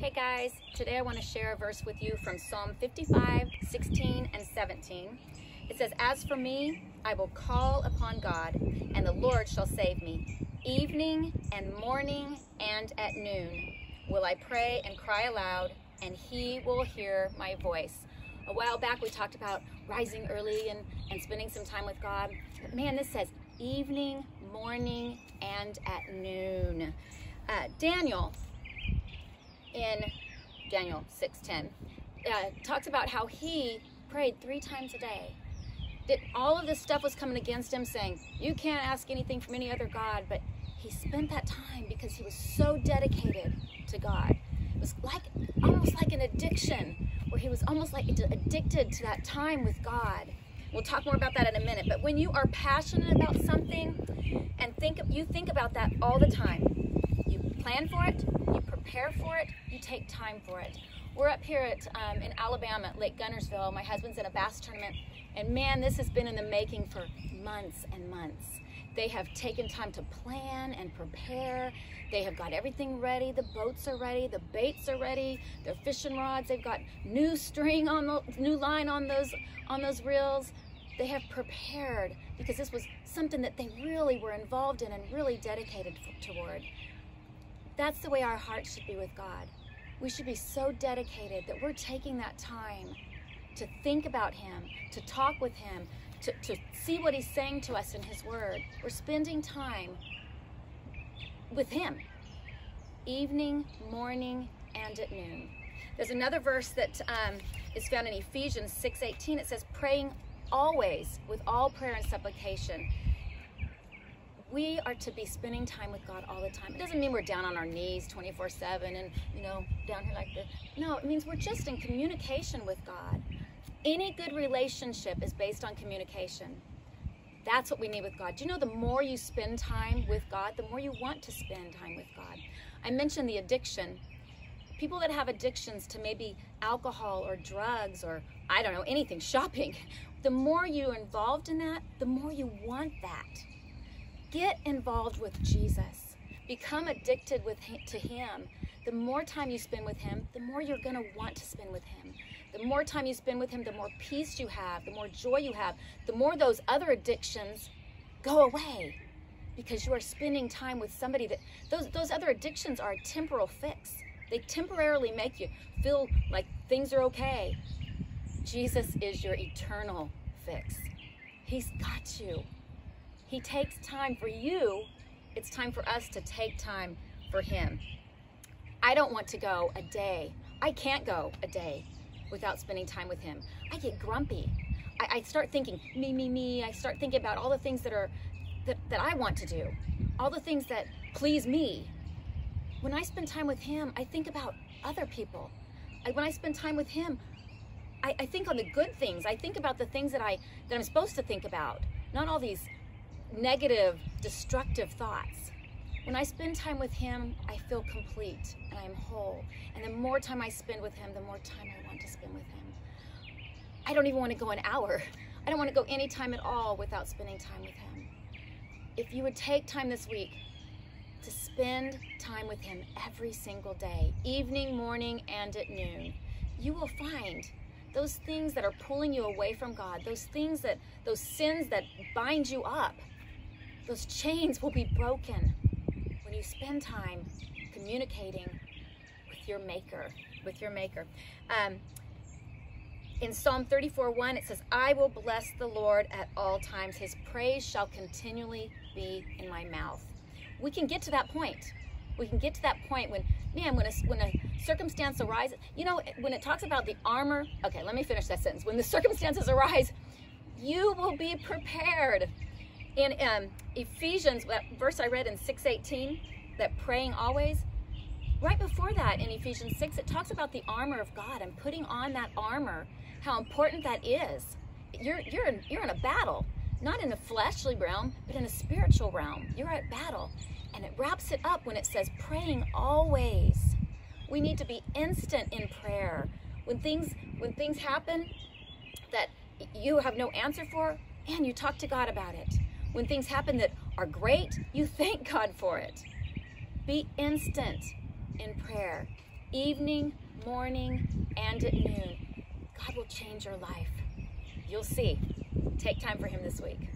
Hey guys, today I want to share a verse with you from Psalm 55, 16 and 17. It says, "As for me, I will call upon God, and the Lord shall save me. Evening and morning and at noon will I pray and cry aloud, and he will hear my voice." A while back we talked about rising early and spending some time with God. But man, this says evening, morning, and at noon. Daniel, in Daniel 6:10, talks about how he prayed 3 times a day. That all of this stuff was coming against him, saying, you can't ask anything from any other God, but he spent that time because he was so dedicated to God. It was almost like an addiction, where he was almost like addicted to that time with God. We'll talk more about that in a minute, but when you are passionate about something and you think about that all the time, you plan for it, you prepare for it, you take time for it. We're up here in Alabama at Lake Gunnersville. My husband's in a bass tournament, and man, this has been in the making for months and months. They have taken time to plan and prepare. They have got everything ready. The boats are ready. The baits are ready. Their fishing rods. They've got new string on the new line on those reels. They have prepared because this was something that they really were involved in and really dedicated toward. That's the way our hearts should be with God. We should be so dedicated that we're taking that time to think about him, to talk with him, to see what he's saying to us in his word. We're spending time with him, evening, morning, and at noon. There's another verse that is found in Ephesians 6:18. It says, praying always with all prayer and supplication. We are to be spending time with God all the time. It doesn't mean we're down on our knees 24/7 and, down here like this. No, it means we're just in communication with God. Any good relationship is based on communication. That's what we need with God. Do you know the more you spend time with God, the more you want to spend time with God? I mentioned the addiction. People that have addictions to maybe alcohol or drugs or, I don't know, anything, shopping, the more you're involved in that, the more you want that. Get involved with Jesus. Become addicted to him. The more time you spend with him, the more you're going to want to spend with him. The more time you spend with him, the more peace you have, the more joy you have, the more those other addictions go away, because you are spending time with somebody that those other addictions are a temporal fix. They temporarily make you feel like things are okay. Jesus is your eternal fix. He's got you. He takes time for you. It's time for us to take time for him. I don't want to go a day. I can't go a day without spending time with him. I get grumpy. I start thinking, me. I start thinking about all the things that I want to do, all the things that please me. When I spend time with him, I think about other people. When I spend time with him, I think on the good things. I think about the things that I'm supposed to think about, not all these negative, destructive thoughts. When I spend time with him, I feel complete and I'm whole. And the more time I spend with him, the more time I want to spend with him. I don't even want to go an hour. I don't want to go any time at all without spending time with him. If you would take time this week to spend time with him every single day, evening, morning, and at noon, you will find those things that are pulling you away from God, those sins that bind you up, those chains will be broken when you spend time communicating with your Maker. In Psalm 34:1, it says, I will bless the Lord at all times. His praise shall continually be in my mouth. We can get to that point. We can get to that point when a circumstance arises. When it talks about the armor, okay, let me finish that sentence. When the circumstances arise, you will be prepared. In Ephesians, that verse I read in 6:18, that praying always, right before that in Ephesians 6, it talks about the armor of God and putting on that armor, how important that is. You're in a battle, not in a fleshly realm, but in a spiritual realm. You're at battle. And it wraps it up when it says praying always. We need to be instant in prayer. When things happen that you have no answer for, and you talk to God about it. When things happen that are great, you thank God for it. Be instant in prayer. evening, morning, and at noon. God will change your life. You'll see. Take time for him this week.